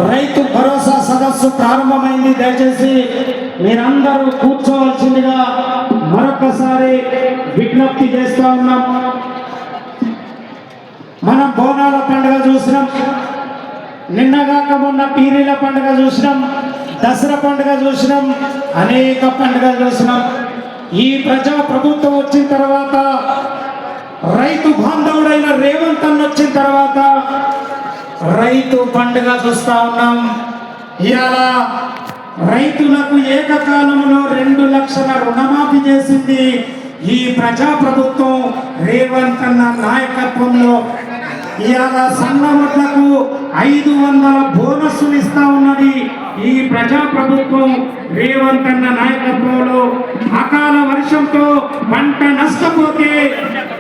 రైతు భరోసా సదస్సు ప్రారంభమైంది. దయచేసి మీరందరూ కూర్చోవలసిందిగా మరొకసారి విజ్ఞప్తి చేస్తూ ఉన్నాం. మనం బోనాల పండుగ చూసినాం, నిన్నగాక మొన్న పీరీల పండుగ చూసినాం, దసరా పండుగ చూసినాం, అనేక పండుగలు చూసినాం. ఈ ప్రజా ప్రభుత్వం వచ్చిన తర్వాత, రైతు బాంధవుడైన రేవంత్ అన్న వచ్చిన తర్వాత రైతు పండుగ చూస్తా ఉన్నాం. ఇవాళ రైతులకు ఏకకాలంలో 2 లక్షల రుణమాఫీ చేసింది ఈ ప్రజా ప్రభుత్వం రేవంత్ అన్న నాయకత్వంలో. ఇవాళ సన్నవడ్లకు 500 బోనస్సులు ఇస్తా ఉన్నది ఈ ప్రజా ప్రభుత్వం రేవంత్ అన్న నాయకత్వంలో. అకాల వర్షంతో పంట నష్టపోతే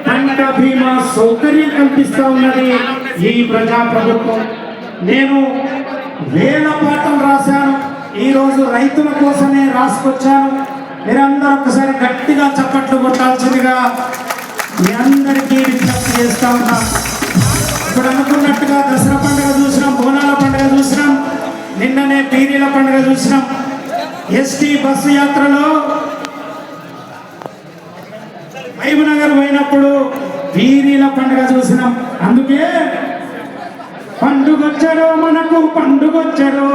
పంట బీమా సౌకర్యం కల్పిస్తా ఉన్నది ఈ ప్రజా ప్రభుత్వం. నేను వేల పాటలు రాశాను, ఈరోజు రైతుల కోసమే రాసుకొచ్చాను. మీరందరూ ఒకసారి గట్టిగా చప్పట్లు కొట్టాల్సిందిగా మీ అందరికీ విజ్ఞప్తి చేస్తా ఉన్నాం. ఇప్పుడు అనుకున్నట్టుగా దసరా పండుగ చూసినాం, బోనాల పండుగ చూసినాం, నిన్ననే పీరీల పండుగ చూసినాం. ఎస్టీ బస్సు యాత్రలో మహబూబ్నగర్ పోయినప్పుడు పీరీల పండుగ చూసినాం. అందుకే పండుగొచ్చరో మనకు పండుగొచ్చరో,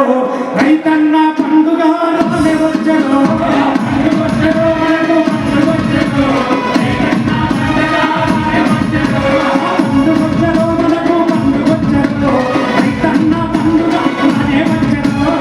రైతన్న పండుగ వచ్చరో, పండుగొచ్చరో మనకు పండుగొచ్చరో, పండుగొచ్చరో మనకు పండుగొచ్చరో, రైతన్న పండుగ వచ్చరో,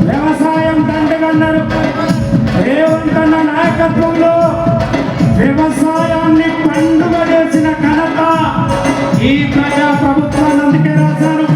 వ్యవసాయం దండగన్నారు. రేవంత్ అన్న నాయకత్వంలో వ్యవసాయాన్ని పండుగ చేసిన ఘనత ఈ ప్రజా ప్రభుత్వాన్ని. అందుకే రాశాను,